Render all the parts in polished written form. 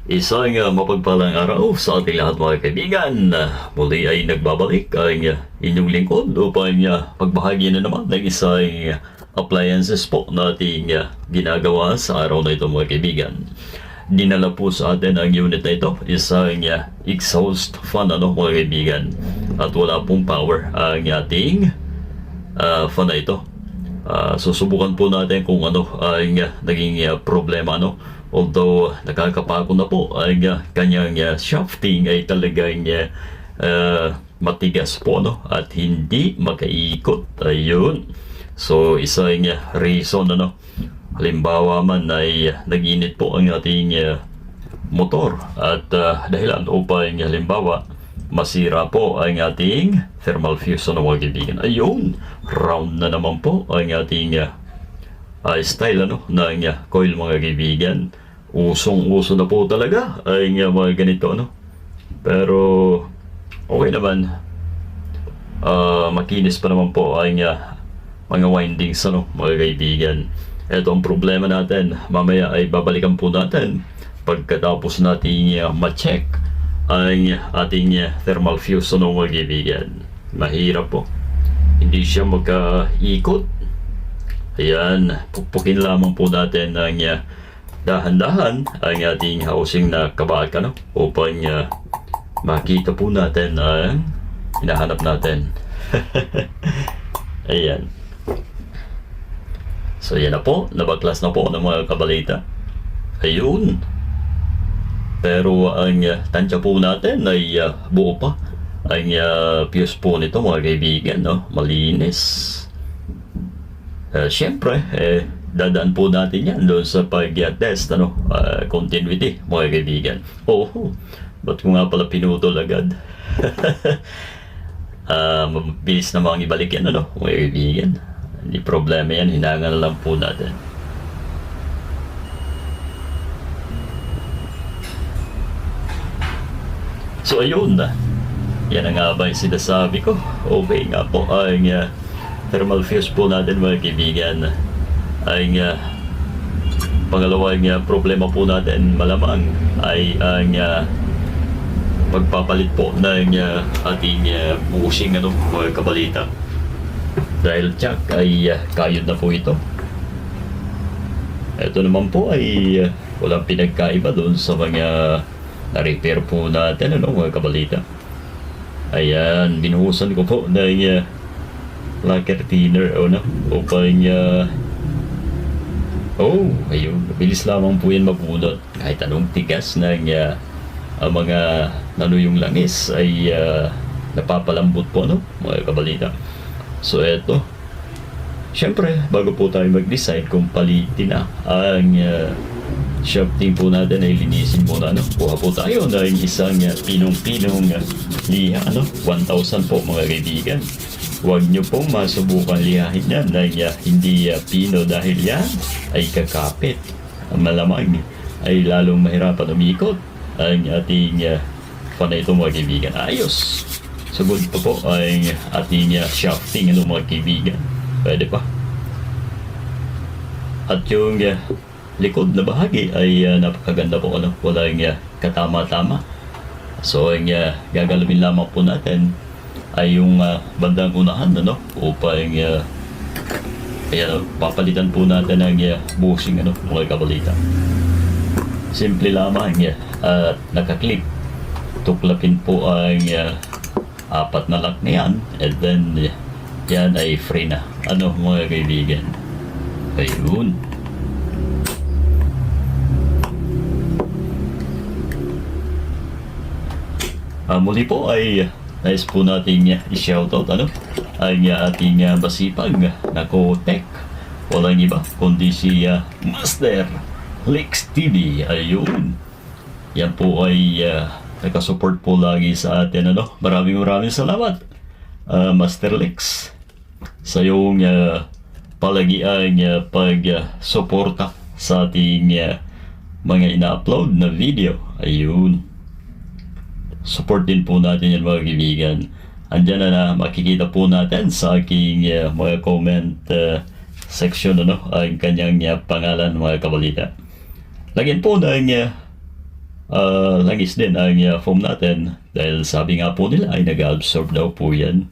Isang mapagpalang araw sa ating lahat mga kaibigan. Muli ay nagbabalik ang inyong lingkod upang pagbahagi na naman ng isang appliances po na ating ginagawa sa araw na ito mga kaibigan. Dinala po sa atin ang unit na ito, isang exhaust fan mga kaibigan. At wala pong power ang ating fan na ito. Susubukan po natin kung ano ang naging problema although nakakapako na po ang kanyang shafting ay talagang matigas po at hindi makaikot. Ayun. So isang reason halimbawa man ay nag-init po ang ating motor at dahilan upang halimbawa masira po ang ating thermal fuse mga kaibigan. Ayun, round na naman po ang ating style ng coil mga kaibigan. Usong-uso na po talaga ay mga ganito pero okay naman. Makinis pa naman po ang mga windings mga kaibigan. Ito ang problema natin. Mamaya ay babalikan po natin pagkatapos nating ma-check ang ating thermal fuse mga kaibigan. Mahirap po, hindi siya magkaikot. Ayan, pupukin lamang po natin ng dahan-dahan ang ating housing na kabaka upang makita po natin ang hinahanap natin. Ayan. So yan na po, nabaklas na po ng mga kabalita. Ayun. Pero ang tansya po natin ay buo pa. Ang fuse po nito mga kaibigan, malinis. Siyempre, dadaan po natin yan doon sa pag-test, continuity, mga kaibigan. Ba't ko nga pala pinutol agad? Mabilis namang ibalik yan, mga kaibigan. Hindi problema yan, hinangan na lang po natin. So, ayun na. Yan ang nga ba yung sinasabi ko? Okay nga po, ang thermal fuse po natin mga kaibigan. Ang pangalawang problema po natin malamang ay ang pagpapalit po ng ating bushing mga kabalita. Dahil tsak ay kayod na po ito. Ito naman po ay walang pinagkaiba doon sa mga na-repair po natin mga kabalita. Ayan, binuhusan ko po ng lacquer thinner upang ayun, bilis lamang po yan mabunot. Kahit anong tigas ng mga yung langis ay napapalambot po mga kabalita. So eto, syempre bago po tayo mag-decide kung palitin na ang shafting po natin ay linisin muna kuha po tayo ng isang pinong-pinong liha 1,000 po mga kaibigan. Huwag nyo pong masubukan lihahin yan ng hindi pino dahil yan ay kakapit. Malamang ay lalong mahirapan umikot ang ating fan na ito mga kaibigan. Ayos! Sugod pa po ang ating shafting mga kaibigan. Pwede pa. At yung likod na bahagi ay napakaganda po walang katama-tama. So ang gagalawin lamang po natin ay yung bandang unahan upang papalitan po natin ang bushing mga kabalita. Simple lamang nakaklip. Tuklapin po ang 4 na lock na yan and then yan ay free na mga kaibigan. Ayun. Muli po ay nais po nating i-shoutout ang ating basipag na co-tech. Walang iba kundi si Master Lex TV. Ayun. Yan po ay nakasupport po lagi sa atin Maraming salamat Master Lex sa iyong palagiang pag-suporta sa ating mga ina-upload na video. Ayun. Support din po natin yan mga kaibigan. Andyan na makikita po natin sa aking mga comment section ang kanyang pangalan mga kabalita. Lagyan po ng langis din ang foam natin dahil sabi nga po nila ay nag-absorb daw po yan.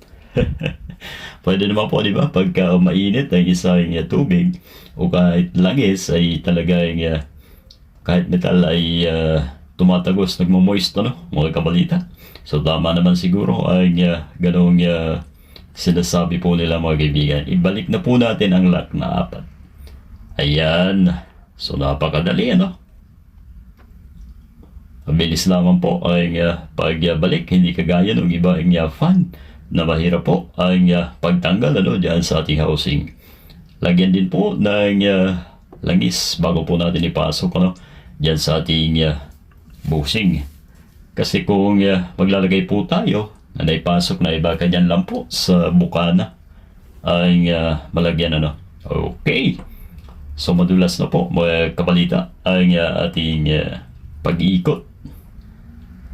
Pwede naman po, di ba? Pagka mainit ang isang tubig o kahit langis ay talagang kahit metal ay tumatagos, nagmo-moist, ano, mga kabalita. So tama naman siguro ang ganong sinasabi po nila mga kaibigan. Ibalik na po natin ang lock na 4. Ayan. So napakadali, ano? Mabilis lamang po ang pagbalik, hindi kagaya ng iba ang fan na mahirap po ang pagtanggal, ano, dyan sa ating housing. Lagyan din po ng langis bago po natin ipasok, ano, dyan sa ating bushing. Kasi kung maglalagay po tayo na naipasok na iba, kanyan lang po sa bukana ang malagyan, ano. Okay. So madulas na po mga kabalita ang ating pag-iikot.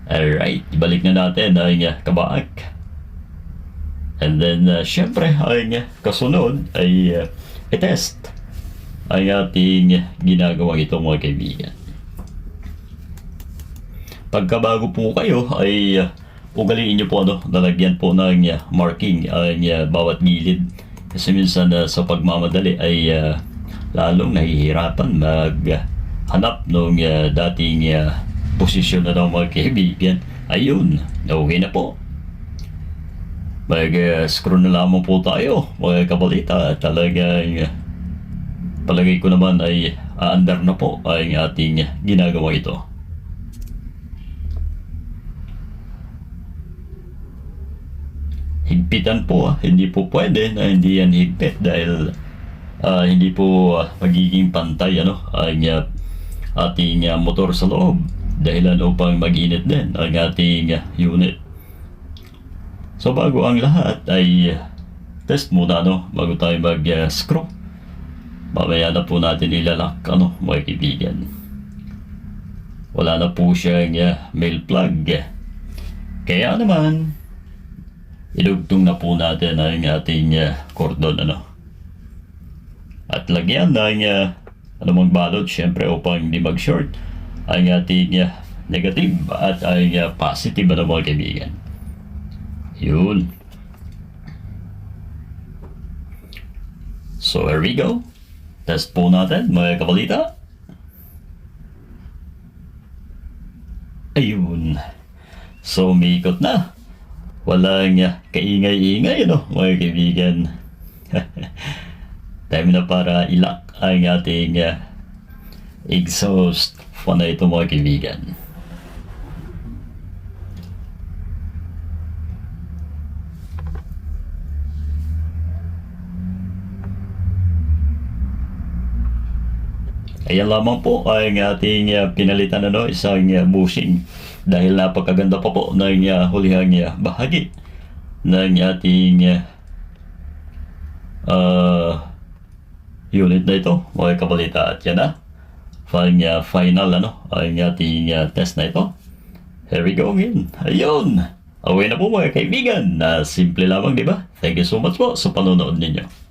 Alright, ibalik na natin ang kabaak. And then, syempre, ang kasunod ay i-test ang ating ginagawang ito mga kaibigan. Pagkabago po kayo ay ugaliin nyo po, ano, nalagyan po ng marking ang bawat gilid. Kasi minsan sa pagmamadali ay lalong nahihirapan maghanap ng dating posisyon na ng mga kaibigan. Ayun, okay na po. Mag-screw na lamang po tayo mga kabalita. Talagang palagay ko naman ay aandar na po ang ating ginagawa ito. Higpitan po, hindi po pwede na hindi yan higpit dahil hindi po magiging pantay, ano, ang ating motor sa loob. Dahilan upang mag-init din ang ating unit. So bago ang lahat ay test muna, no, bago tayo mag-screw. Mamaya na po natin ilalak, ano, mga kaibigan. Wala na po siyang male plug. Kaya naman idugtong na po natin ang ating cordon, ano. At lagyan ng anumang balot, syempre, upang hindi mag-short ang ating negative at ang positive, na mga kaibigan. Yun. So here we go. Test po natin mga kabalita. Ayun. So umiikot na. Walang kaingay-ingay, no, mga kaibigan. Time na para ilak ang ating exhaust fan na ito mga kaibigan. Ayan lamang po ang ating pinalitan, ano, isang bushing. Dahil napakaganda pa po ng hulihang bahagi ng ating unit na ito mga kabalita. At yan na final, ano, ang ating test na ito. Here we go again. Ayun, away na po mga kaibigan. Simple lamang, di ba? Thank you so much po sa panonood ninyo.